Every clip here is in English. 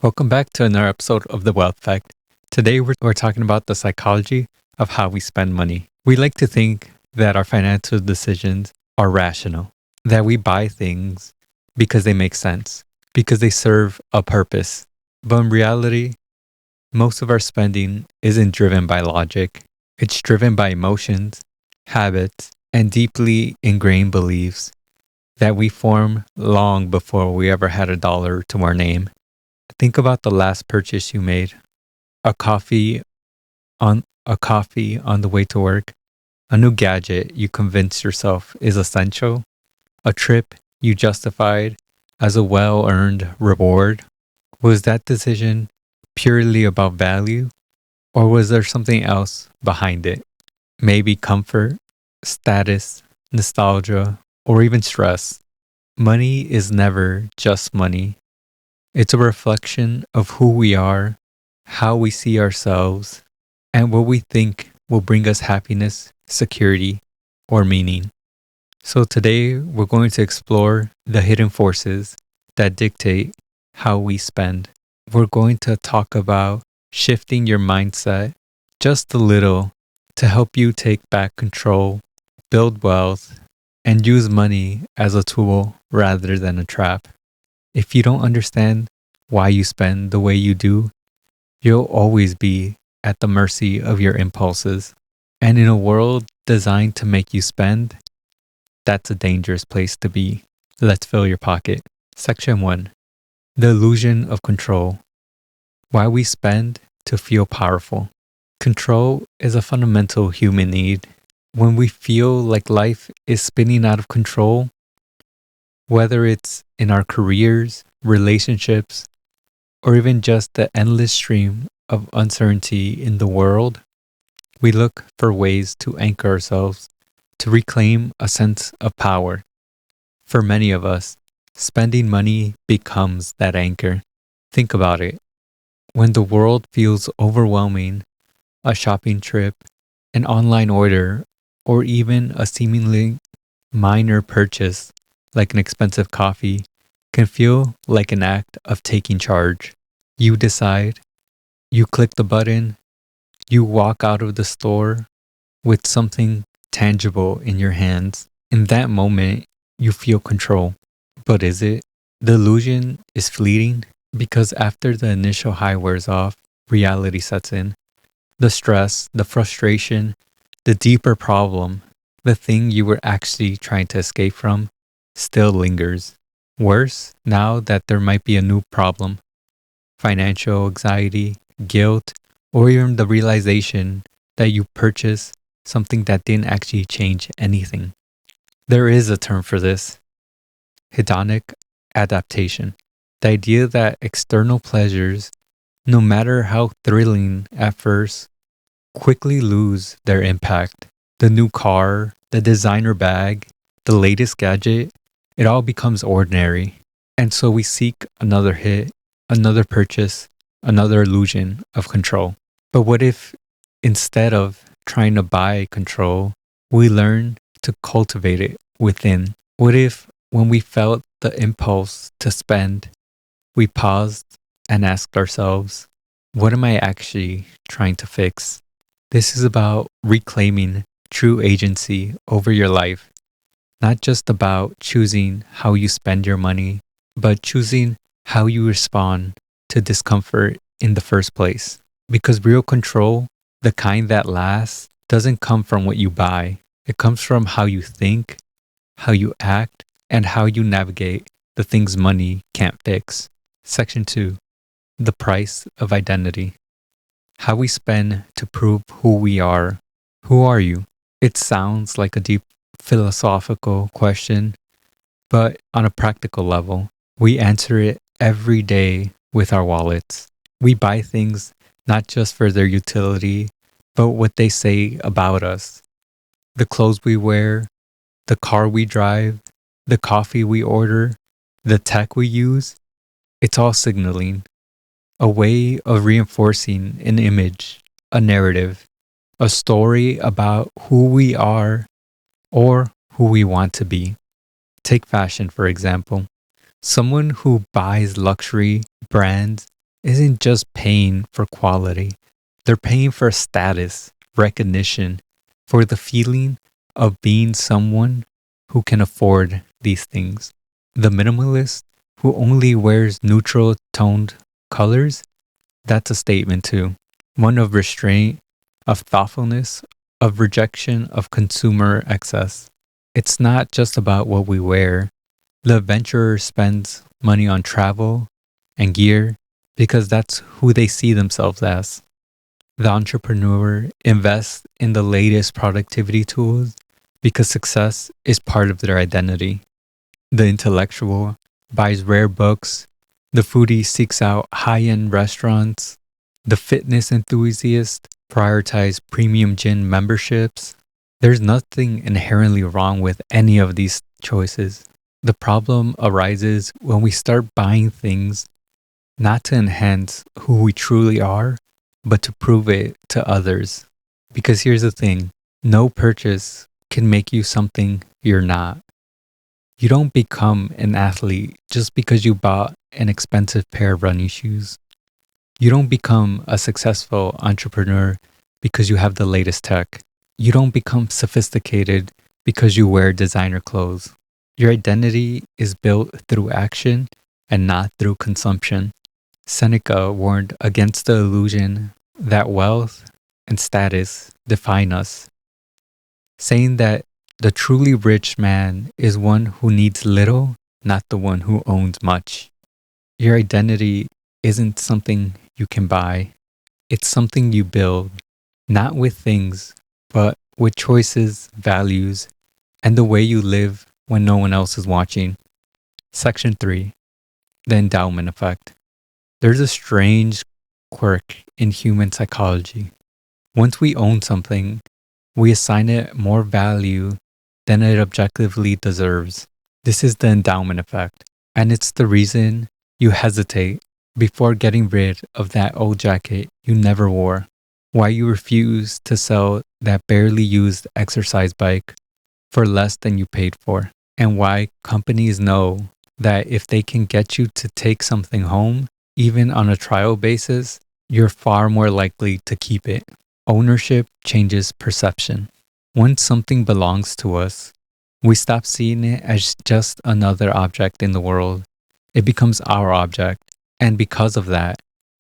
Welcome back to another episode of The Wealth Effect. Today we're talking about the psychology of how we spend money. We like to think that our financial decisions are rational, that we buy things because they make sense, because they serve a purpose. But in reality, most of our spending isn't driven by logic. It's driven by emotions, habits, and deeply ingrained beliefs that we form long before we ever had a dollar to our name. Think about the last purchase you made. A coffee on the way to work, a new gadget you convinced yourself is essential, a trip you justified as a well-earned reward. Was that decision purely about value, or was there something else behind it? Maybe comfort, status, nostalgia, or even stress. Money is never just money. It's a reflection of who we are, how we see ourselves, and what we think will bring us happiness, security, or meaning. So today we're going to explore the hidden forces that dictate how we spend. We're going to talk about shifting your mindset just a little to help you take back control, build wealth, and use money as a tool rather than a trap. If you don't understand why you spend the way you do, you'll always be at the mercy of your impulses. And in a world designed to make you spend, that's a dangerous place to be. Let's fill your pocket. Section 1. The illusion of control. Why we spend to feel powerful. Control is a fundamental human need. When we feel like life is spinning out of control, whether it's in our careers, relationships, or even just the endless stream of uncertainty in the world, we look for ways to anchor ourselves, to reclaim a sense of power. For many of us, spending money becomes that anchor. Think about it. When the world feels overwhelming, a shopping trip, an online order, or even a seemingly minor purchase like an expensive coffee can feel like an act of taking charge. You decide, you click the button, you walk out of the store with something tangible in your hands. In that moment, you feel control. But is it? The illusion is fleeting because after the initial high wears off, reality sets in. The stress, the frustration, the deeper problem, the thing you were actually trying to escape from, still lingers. Worse, now that there might be a new problem, financial anxiety, guilt, or even the realization that you purchased something that didn't actually change anything. There is a term for this: hedonic adaptation. The idea that external pleasures, no matter how thrilling at first, quickly lose their impact. The new car, the designer bag, the latest gadget, it all becomes ordinary. And so we seek another hit, another purchase, another illusion of control. But what if instead of trying to buy control, we learn to cultivate it within? What if when we felt the impulse to spend, we paused and asked ourselves, what am I actually trying to fix? This is about reclaiming true agency over your life, not just about choosing how you spend your money, but choosing how you respond to discomfort in the first place. Because real control, the kind that lasts, doesn't come from what you buy. It comes from how you think, how you act, and how you navigate the things money can't fix. Section 2. The price of identity. How we spend to prove who we are. Who are you? It sounds like a deep philosophical question, but on a practical level, we answer it every day with our wallets. We buy things not just for their utility, but what they say about us. The clothes we wear, the car we drive, the coffee we order, the tech we use, it's all signaling, a way of reinforcing an image, a narrative, a story about who we are or who we want to be. Take fashion, for example. Someone who buys luxury brands isn't just paying for quality, they're paying for status, recognition, for the feeling of being someone who can afford these things. The minimalist who only wears neutral toned colors, that's a statement too. One of restraint, of thoughtfulness, of rejection of consumer excess. It's not just about what we wear. The adventurer spends money on travel and gear because that's who they see themselves as. The entrepreneur invests in the latest productivity tools because success is part of their identity. The intellectual buys rare books. The foodie seeks out high end restaurants. The fitness enthusiast prioritizes premium gym memberships. There's nothing inherently wrong with any of these choices. The problem arises when we start buying things not to enhance who we truly are, but to prove it to others. Because here's the thing, no purchase can make you something you're not. You don't become an athlete just because you bought an expensive pair of running shoes. You don't become a successful entrepreneur because you have the latest tech. You don't become sophisticated because you wear designer clothes. Your identity is built through action and not through consumption. Seneca warned against the illusion that wealth and status define us, saying that the truly rich man is one who needs little, not the one who owns much. Your identity isn't something you can buy, it's something you build, not with things, but with choices, values, and the way you live when no one else is watching. Section 3. The endowment effect. There's a strange quirk in human psychology. Once we own something, we assign it more value than it objectively deserves. This is the endowment effect, and it's the reason you hesitate before getting rid of that old jacket you never wore, why you refuse to sell that barely used exercise bike for less than you paid for, and why companies know that if they can get you to take something home, even on a trial basis, you're far more likely to keep it. Ownership changes perception. Once something belongs to us, we stop seeing it as just another object in the world. It becomes our object, and because of that,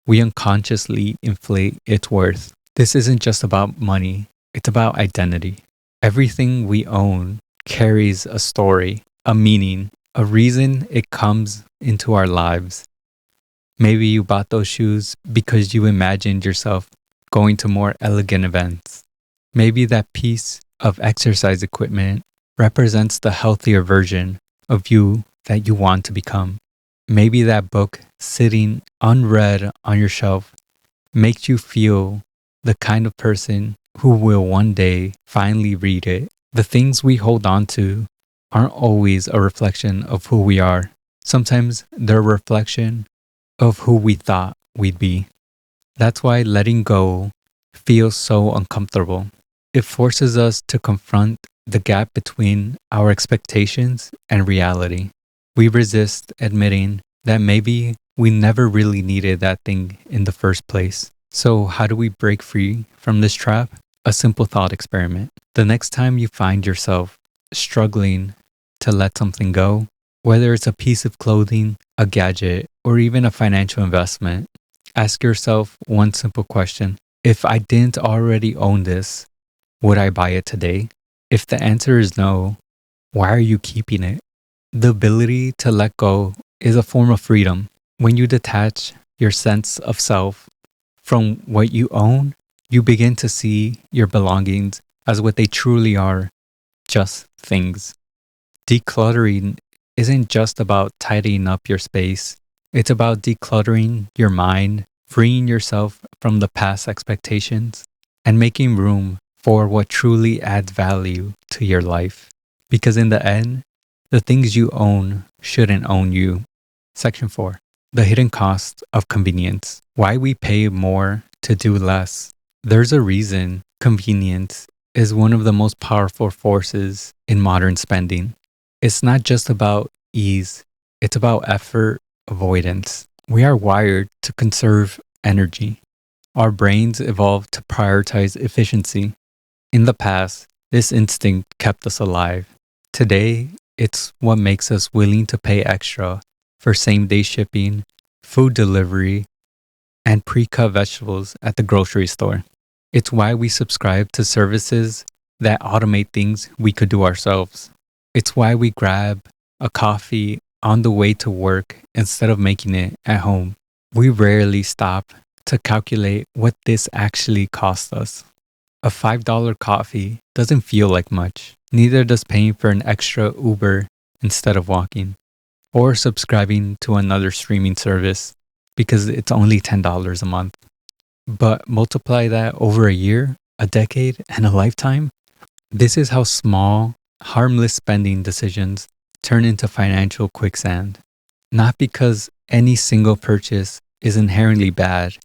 we unconsciously inflate its worth. This isn't just about money, it's about identity. Everything we own carries a story, a meaning, a reason it comes into our lives. Maybe you bought those shoes because you imagined yourself going to more elegant events. Maybe that piece of exercise equipment represents the healthier version of you that you want to become. Maybe that book sitting unread on your shelf makes you feel the kind of person who will one day finally read it. The things we hold on to aren't always a reflection of who we are. Sometimes they're a reflection of who we thought we'd be. That's why letting go feels so uncomfortable. It forces us to confront the gap between our expectations and reality. We resist admitting that maybe we never really needed that thing in the first place. So, how do we break free from this trap? A simple thought experiment. The next time you find yourself struggling to let something go, whether it's a piece of clothing, a gadget, or even a financial investment, ask yourself one simple question. If I didn't already own this, would I buy it today? If the answer is no, why are you keeping it? The ability to let go is a form of freedom. When you detach your sense of self from what you own, you begin to see your belongings as what they truly are, just things. Decluttering isn't just about tidying up your space. It's about decluttering your mind, freeing yourself from the past expectations, and making room for what truly adds value to your life. Because in the end, the things you own shouldn't own you. Section 4. The hidden cost of convenience. Why we pay more to do less. There's a reason convenience is one of the most powerful forces in modern spending. It's not just about ease, it's about effort avoidance. We are wired to conserve energy. Our brains evolved to prioritize efficiency. In the past, this instinct kept us alive. Today, it's what makes us willing to pay extra for same day shipping, food delivery, and pre cut vegetables at the grocery store. It's why we subscribe to services that automate things we could do ourselves. It's why we grab a coffee on the way to work instead of making it at home. We rarely stop to calculate what this actually costs us. A $5 coffee doesn't feel like much. Neither does paying for an extra Uber instead of walking, or subscribing to another streaming service because it's only $10 a month. But multiply that over a year, a decade, and a lifetime. This is how small, harmless spending decisions turn into financial quicksand. Not because any single purchase is inherently bad,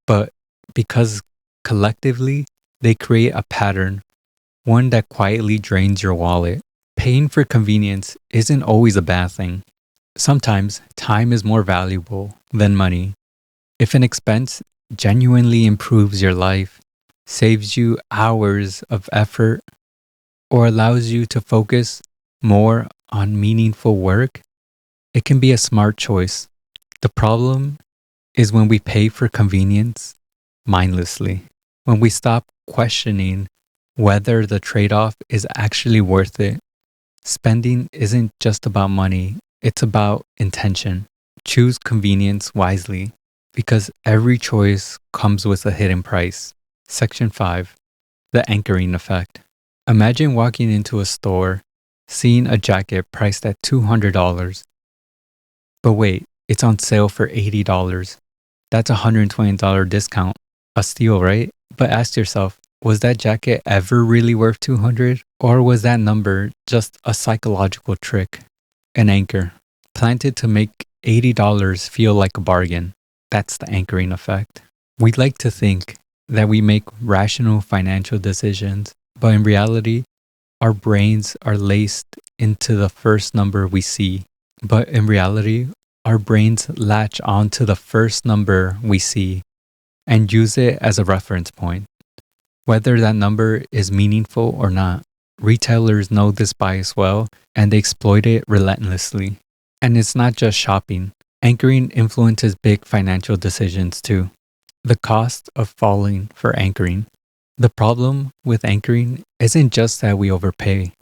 but because collectively they create a pattern, one that quietly drains your wallet. Paying for convenience isn't always a bad thing. Sometimes time is more valuable than money. If an expense genuinely improves your life, saves you hours of effort, or allows you to focus more on meaningful work, it can be a smart choice. The problem is when we pay for convenience mindlessly, when we stop questioning whether the trade off is actually worth it. Spending isn't just about money, it's about intention. Choose convenience wisely because every choice comes with a hidden price. Section 5. The anchoring effect. Imagine walking into a store, seeing a jacket priced at $200. But wait, it's on sale for $80. That's a $120 discount. A steal, right? But ask yourself, was that jacket ever really worth $200? Or was that number just a psychological trick? An anchor, planted to make $80 feel like a bargain. That's the anchoring effect. We'd like to think that we make rational financial decisions, but in reality, our brains are laced into the first number we see. But in reality, our brains latch onto the first number we see and use it as a reference point, whether that number is meaningful or not. Retailers know this bias well and they exploit it relentlessly. And it's not just shopping. Anchoring influences big financial decisions too. The cost of falling for anchoring. The problem with anchoring isn't just that we overpay.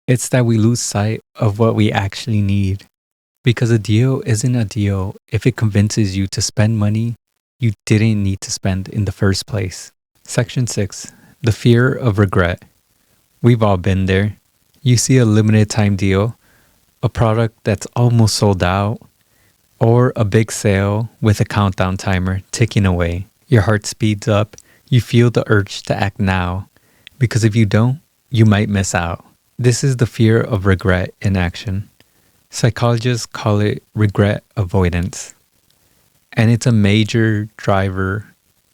It's that we lose sight of what we actually need. Because a deal isn't a deal if it convinces you to spend money you didn't need to spend in the first place. Section 6. The fear of regret. We've all been there. You see a limited time deal, a product that's almost sold out, or a big sale with a countdown timer ticking away. Your heart speeds up. You feel the urge to act now, because if you don't, you might miss out. This is the fear of regret in action. Psychologists call it regret avoidance, and it's a major driver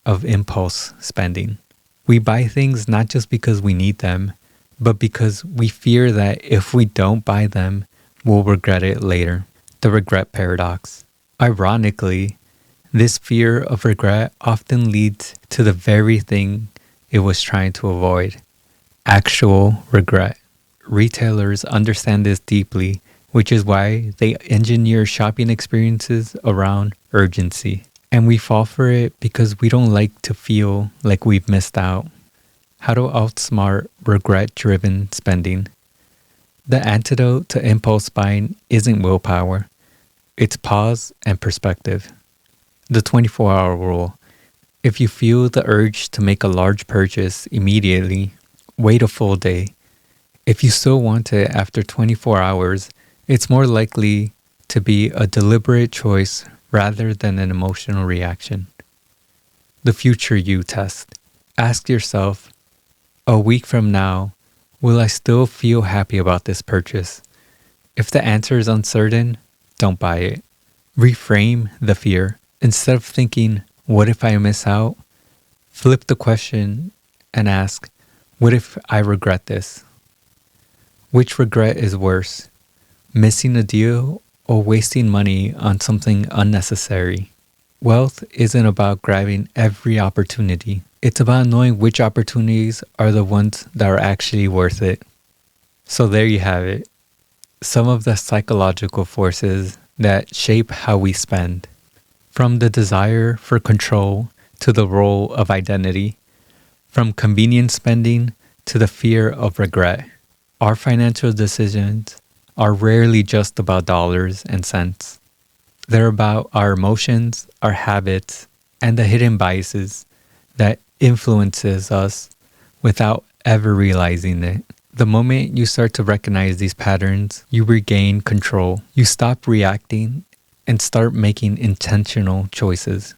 of impulse spending. We buy things not just because we need them, but because we fear that if we don't buy them, we'll regret it later. The regret paradox. Ironically, this fear of regret often leads to the very thing it was trying to avoid: actual regret. Retailers understand this deeply, which is why they engineer shopping experiences around urgency. And we fall for it because we don't like to feel like we've missed out. How to outsmart regret-driven spending. The antidote to impulse buying isn't willpower. It's pause and perspective. The 24-hour rule. If you feel the urge to make a large purchase immediately, wait a full day. If you still want it after 24 hours, it's more likely to be a deliberate choice rather than an emotional reaction. The future you test. Ask yourself, a week from now, will I still feel happy about this purchase? If the answer is uncertain, don't buy it. Reframe the fear. Instead of thinking, what if I miss out? Flip the question and ask, what if I regret this? Which regret is worse, missing a deal or wasting money on something unnecessary. Wealth isn't about grabbing every opportunity. It's about knowing which opportunities are the ones that are actually worth it. So there you have it. Some of the psychological forces that shape how we spend. From the desire for control to the role of identity. From convenient spending to the fear of regret. Our financial decisions are rarely just about dollars and cents. They're about our emotions, our habits, and the hidden biases that influences us without ever realizing it. The moment you start to recognize these patterns, you regain control. You stop reacting and start making intentional choices.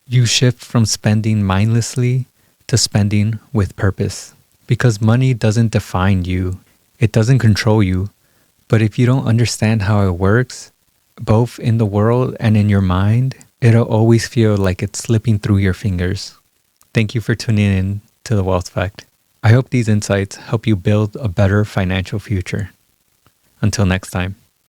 You shift from spending mindlessly to spending with purpose. Because money doesn't define you, it doesn't control you. But if you don't understand how it works, both in the world and in your mind, it'll always feel like it's slipping through your fingers. Thank you for tuning in to The Wealth Fact. I hope these insights help you build a better financial future. Until next time.